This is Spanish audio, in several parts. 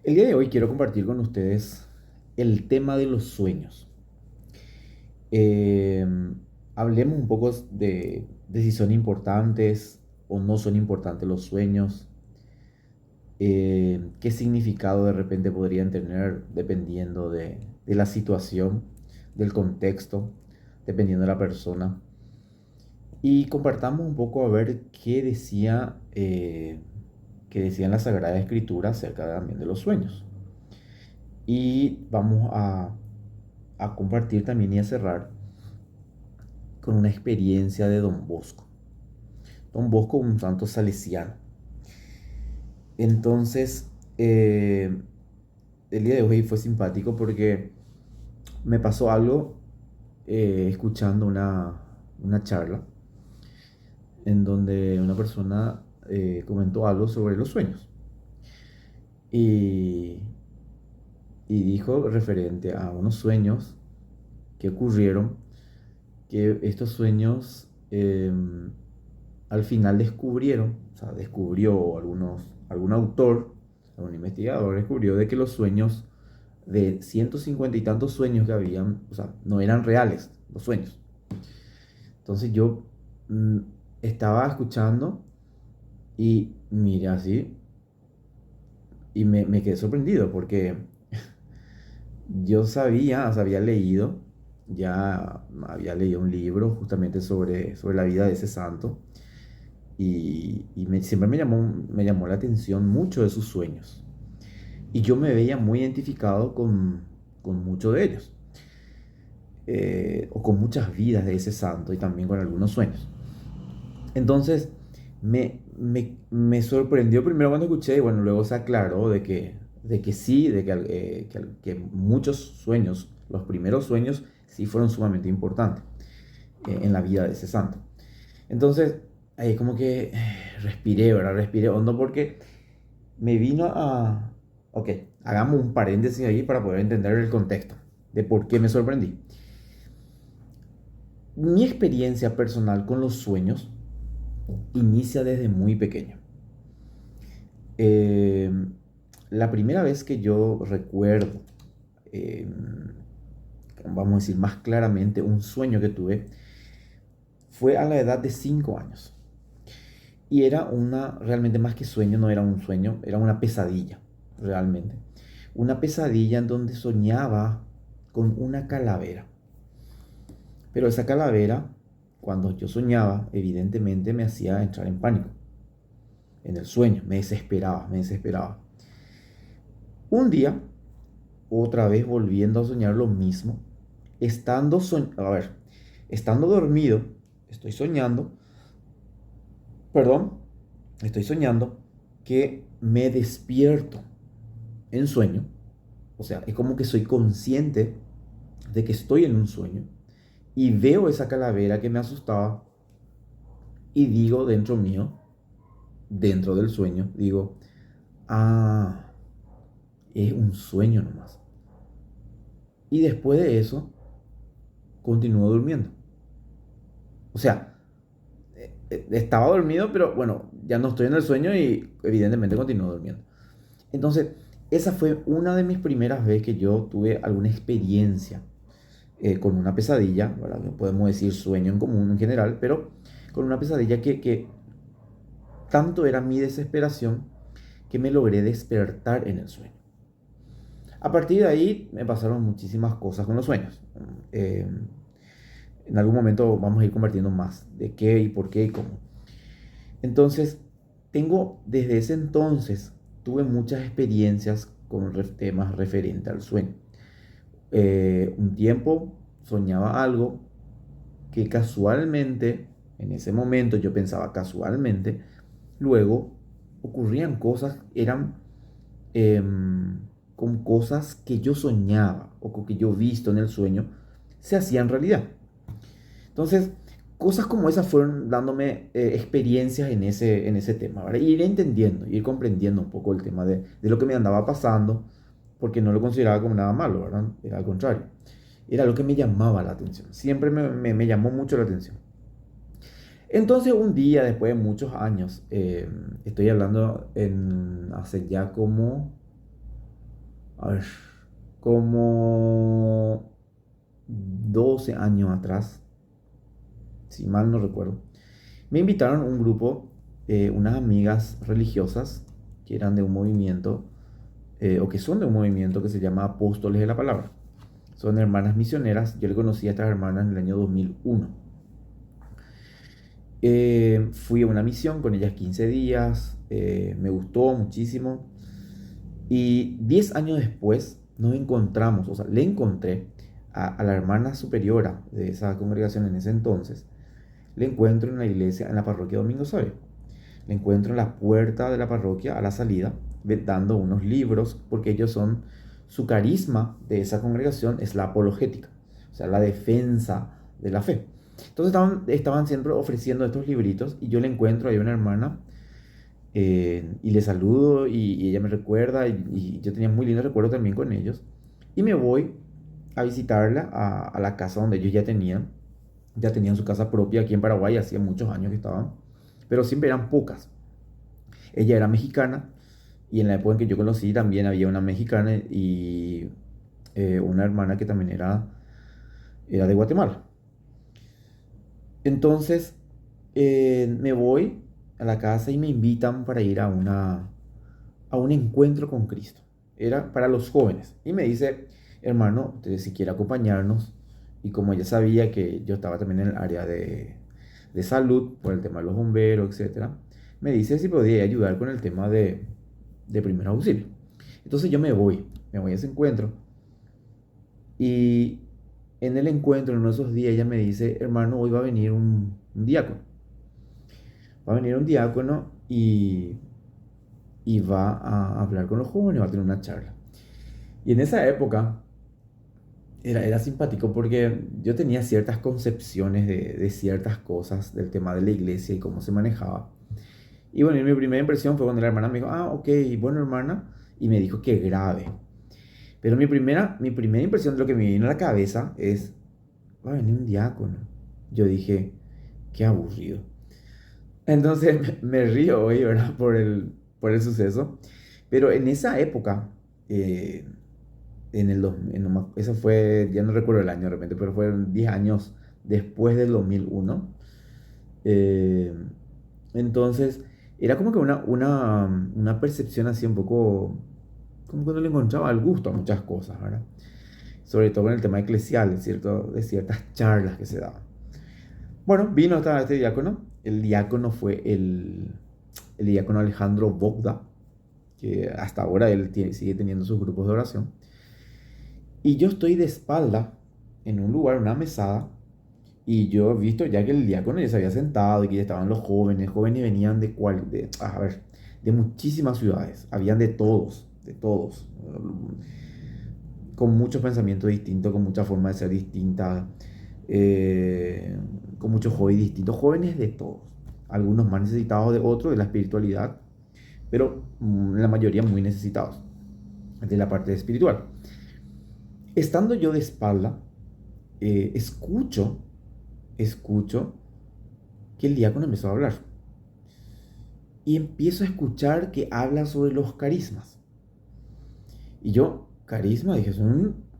El día de hoy quiero compartir con ustedes el tema de los sueños. Eh, Hablemos un poco de si son importantes o no son importantes los sueños, qué significado de repente podrían tener dependiendo de la situación, del contexto, dependiendo de la persona. Y compartamos un poco a ver qué decía en la Sagrada Escritura acerca también de los sueños. Y vamos a compartir también y a cerrar con una experiencia de Don Bosco. Don Bosco, un santo salesiano. Entonces, el día de hoy fue simpático porque me pasó algo escuchando una charla en donde una persona comentó algo sobre los sueños y, y dijo referente a unos sueños que ocurrieron, que estos sueños al final descubrieron, o sea, descubrió algún autor, algún investigador, descubrió de que los sueños, de 150 y tantos sueños que habían, o sea, no eran reales los sueños. Entonces yo mm, estaba escuchando y miré así y me quedé sorprendido porque yo sabía, o sea, había leído, ya había leído un libro justamente sobre la vida de ese santo. Siempre me llamó la atención mucho de sus sueños. Y yo me veía muy identificado con muchos de ellos, o con muchas vidas de ese santo y también con algunos sueños. Entonces, me sorprendió primero cuando escuché, y bueno, luego se aclaró de que sí, que muchos sueños, los primeros sueños, sí fueron sumamente importantes en la vida de ese santo. Entonces, ahí como que respiré, ¿verdad? Respiré hondo porque me vino a... Ok, hagamos un paréntesis ahí para poder entender el contexto de por qué me sorprendí. Mi experiencia personal con los sueños inicia desde muy pequeño. Eh, la primera vez que yo recuerdo, eh, vamos a decir más claramente, un sueño que tuve fue a la edad de 5 años. Y era realmente más que sueño, no era un sueño, era una pesadilla, realmente. Una pesadilla en donde soñaba con una calavera. Pero esa calavera, cuando yo soñaba, evidentemente me hacía entrar en pánico. En el sueño, me desesperaba, me desesperaba. Un día, otra vez volviendo a soñar lo mismo, estando dormido, estoy soñando, perdón, estoy soñando que me despierto en sueño. O sea, es como que soy consciente de que estoy en un sueño y veo esa calavera que me asustaba y digo dentro mío, dentro del sueño, digo, ah, es un sueño nomás. Y después de eso, continúo durmiendo. O sea, estaba dormido, pero bueno, ya no estoy en el sueño y evidentemente continúo durmiendo. Entonces, esa fue una de mis primeras veces que yo tuve alguna experiencia con una pesadilla, ¿verdad? No podemos decir sueño en común en general, pero con una pesadilla que tanto era mi desesperación que me logré despertar en el sueño. A partir de ahí me pasaron muchísimas cosas con los sueños. Eh, en algún momento vamos a ir compartiendo más de qué y por qué y cómo. Entonces, desde ese entonces, tuve muchas experiencias con temas referentes al sueño. Un tiempo soñaba algo que casualmente, en ese momento yo pensaba casualmente, luego ocurrían cosas, eran con cosas que yo soñaba o que yo he visto en el sueño, se hacían realidad. Entonces, cosas como esas fueron dándome experiencias en ese tema, ¿verdad? Y ir entendiendo, ir comprendiendo un poco el tema de lo que me andaba pasando, porque no lo consideraba como nada malo, ¿verdad? Era al contrario. Era lo que me llamaba la atención. Siempre me llamó mucho la atención. Entonces un día, después de muchos años, estoy hablando hace ya como a ver, como 12 años atrás, si mal no recuerdo, me invitaron un grupo, unas amigas religiosas que eran de un movimiento, o que son de un movimiento que se llama Apóstoles de la Palabra. Son hermanas misioneras. Yo le conocí a estas hermanas en el año 2001. Fui a una misión con ellas 15 días, me gustó muchísimo. Y 10 años después nos encontramos, o sea, le encontré a la hermana superiora de esa congregación en ese entonces. Le encuentro en la iglesia, en la parroquia Domingo Soy. Le encuentro en la puerta de la parroquia a la salida, dando unos libros, porque ellos son, su carisma de esa congregación es la apologética, o sea, la defensa de la fe. Entonces estaban siempre ofreciendo estos libritos y yo le encuentro ahí a una hermana, y le saludo y ella me recuerda y yo tenía muy lindos recuerdos también con ellos. Y me voy a visitarla a la casa donde ellos ya tenían su casa propia aquí en Paraguay, hacía muchos años que estaban, pero siempre eran pocas. Ella era mexicana y en la época en que yo conocí también había una mexicana y una hermana que también era de Guatemala. Entonces me voy a la casa y me invitan para ir a un encuentro con Cristo. Era para los jóvenes. Y me dice, hermano, si quiere acompañarnos. Y como ella sabía que yo estaba también en el área de salud, por el tema de los bomberos, etcétera, me dice si podía ayudar con el tema de primer auxilio. Entonces yo me voy a ese encuentro. Y en el encuentro, en uno de esos días, ella me dice, hermano, hoy va a venir un diácono. Va a venir un diácono y va a hablar con los jóvenes, va a tener una charla. Y en esa época era simpático porque yo tenía ciertas concepciones de ciertas cosas del tema de la iglesia y cómo se manejaba. Y bueno, y mi primera impresión fue cuando la hermana me dijo, ah, ok, bueno hermana, y me dijo que grave. Pero mi primera impresión de lo que me vino a la cabeza es, va a venir un diácono. Yo dije, qué aburrido. Entonces me río hoy, ¿verdad? Por el suceso. Pero en esa época, eh, eso fue, ya no recuerdo el año de repente, pero fueron 10 años después del 2001. Eh, entonces, era como que una percepción así un poco, como que no le encontraba el gusto a muchas cosas, ¿verdad? Sobre todo en el tema eclesial, ¿cierto? De ciertas charlas que se daban. Bueno, vino este diácono. El diácono fue el diácono Alejandro Bogda, que hasta ahora él sigue teniendo sus grupos de oración. Y yo estoy de espalda en un lugar, una mesada, y yo he visto ya que el diácono ya se había sentado y que ya estaban los jóvenes. Jóvenes venían a ver, de muchísimas ciudades, habían de todos, con muchos pensamientos distintos, con mucha forma de ser distinta, con muchos hobbies distintos, jóvenes de todos, algunos más necesitados de otros, de la espiritualidad, pero la mayoría muy necesitados de la parte espiritual. Estando yo de espalda, escucho que el diácono empezó a hablar. Y empiezo a escuchar que habla sobre los carismas. Y yo, carisma, dije,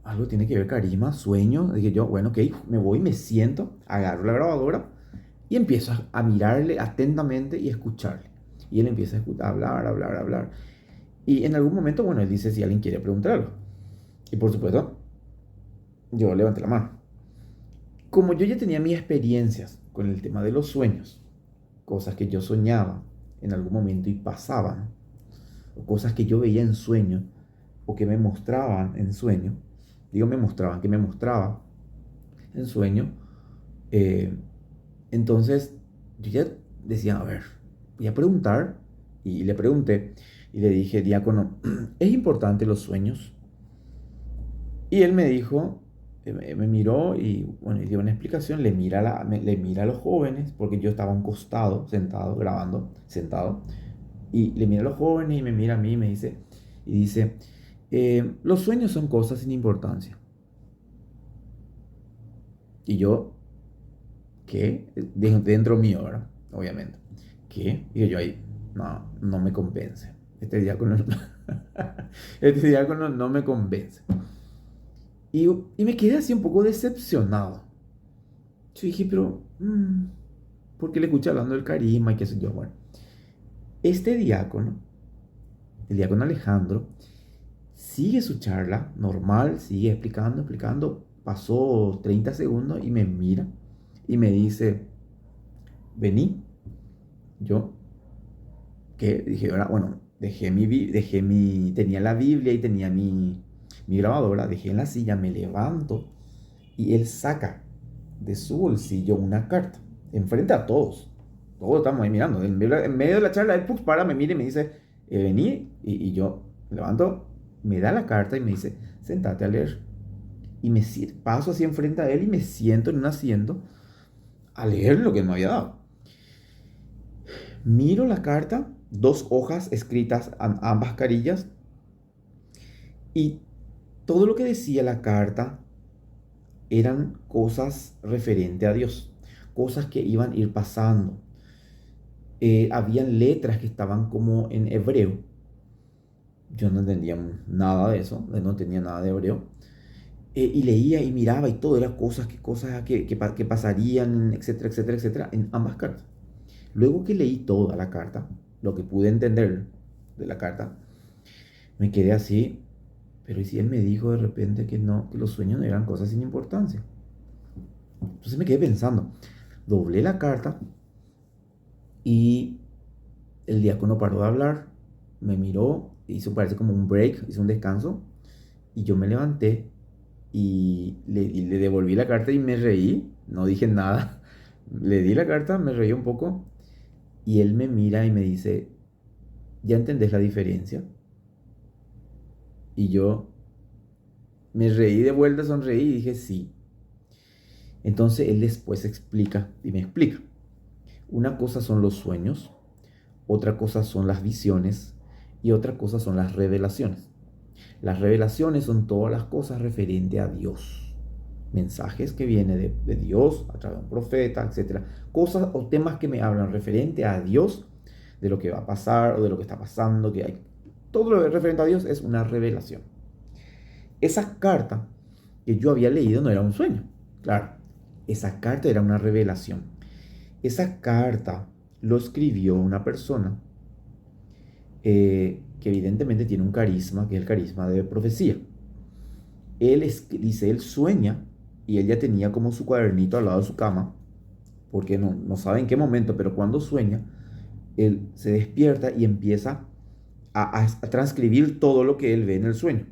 algo tiene que ver carisma, sueño. Dije yo, bueno, ok, me voy, me siento, agarro la grabadora y empiezo a mirarle atentamente y escucharle. Y él empieza a hablar, hablar, hablar. Y en algún momento, bueno, él dice si alguien quiere preguntar algo. Y por supuesto, yo levanté la mano. Como yo ya tenía mis experiencias con el tema de los sueños, cosas que yo soñaba en algún momento y pasaban, o cosas que yo veía en sueño, o que me mostraban en sueño, digo me mostraban, que me mostraba en sueño, eh, entonces yo ya decía, a ver, voy a preguntar, y le pregunté, y le dije, diácono, ¿es importante los sueños? Y él me dijo, me miró y bueno, y dio una explicación, le mira a los jóvenes, porque yo estaba a un costado, sentado, grabando, sentado, y le mira a los jóvenes y me mira a mí y dice, los sueños son cosas sin importancia. Y yo, ¿qué? Dentro mío, ¿verdad? Obviamente. ¿Qué? Y yo ahí, no, no me convence. Este diácono, Este diácono no me convence. Y me quedé así un poco decepcionado. Yo dije, pero, ¿por qué le escuché hablando del carisma y qué sé yo? Bueno, este diácono, el diácono Alejandro, sigue su charla normal, sigue explicando, explicando. Pasó 30 segundos y me mira y me dice, vení. Yo, ¿qué? Dije, ahora, bueno, tenía la Biblia y tenía mi grabadora, dejé en la silla, me levanto y él saca de su bolsillo una carta, enfrente a todos. Todos estamos ahí mirando. En medio de la charla, él para, me mira y me dice, vení. Y yo me levanto, me da la carta y me dice, sentate a leer. Y paso así enfrente a él y me siento en un asiento a leer lo que él me había dado. Miro la carta, dos hojas escritas en ambas carillas, y todo lo que decía la carta eran cosas referente a Dios, cosas que iban a ir pasando. Habían letras que estaban como en hebreo. Yo no entendía nada de eso, no tenía nada de hebreo. Y leía y miraba y todo, eran cosas que pasarían, etcétera, etcétera, etcétera, en ambas cartas. Luego que leí toda la carta, lo que pude entender de la carta, me quedé así, pero ¿y si él me dijo de repente que no, que los sueños no eran cosas sin importancia? Entonces me quedé pensando, doblé la carta y el diácono paró de hablar, me miró, hizo parece como un break, hizo un descanso, y yo me levanté y le devolví la carta y me reí, no dije nada, le di la carta, me reí un poco, y él me mira y me dice, ¿ya entendés la diferencia? Y yo me reí de vuelta, sonreí y dije sí. Entonces él después explica y me explica. Una cosa son los sueños, otra cosa son las visiones y otra cosa son las revelaciones. Las revelaciones son todas las cosas referentes a Dios. Mensajes que vienen de Dios a través de un profeta, etcétera. Cosas o temas que me hablan referente a Dios, de lo que va a pasar o de lo que está pasando, que hay. Todo lo referente a Dios es una revelación. Esa carta que yo había leído no era un sueño. Claro, esa carta era una revelación. Esa carta lo escribió una persona que evidentemente tiene un carisma, que es el carisma de profecía. Dice, él sueña, y él ya tenía como su cuadernito al lado de su cama, porque no sabe en qué momento, pero cuando sueña, él se despierta y empieza a transcribir todo lo que él ve en el sueño.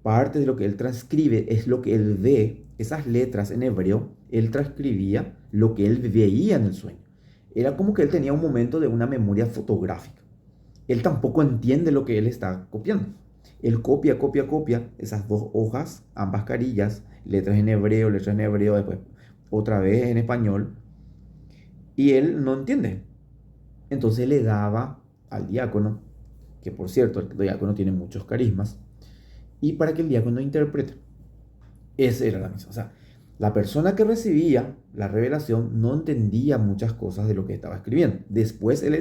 Parte de lo que él transcribe es lo que él ve, esas letras en hebreo, él transcribía lo que él veía en el sueño. Era como que él tenía un momento de una memoria fotográfica. Él tampoco entiende lo que él está copiando. Él copia esas dos hojas, ambas carillas, letras en hebreo, después otra vez en español, y él no entiende. Entonces le daba al diácono, que por cierto, el diácono tiene muchos carismas, y para que el diácono interprete. Esa era la misión. O sea, la persona que recibía la revelación no entendía muchas cosas de lo que estaba escribiendo. Después él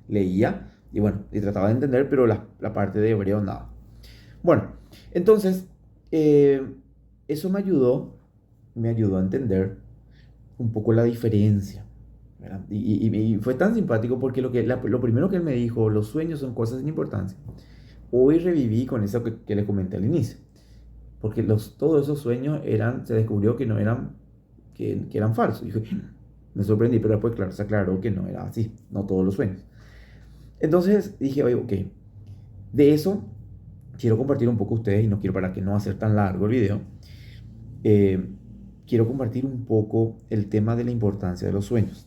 leía y bueno, y trataba de entender, pero la parte de hebreo nada. Bueno, entonces, eso me ayudó a entender un poco la diferencia, ¿verdad? Y fue tan simpático porque lo primero que él me dijo, los sueños son cosas sin importancia. Hoy reviví con eso que les comenté al inicio. Porque todos esos sueños se descubrió que no eran, que eran falsos. Y me sorprendí, pero después, claro, se aclaró que no era así, no todos los sueños. Entonces dije, oye, ok, de eso quiero compartir un poco con ustedes, y no quiero para que no hacer tan largo el video. eh, Quiero compartir un poco el tema de la importancia de los sueños.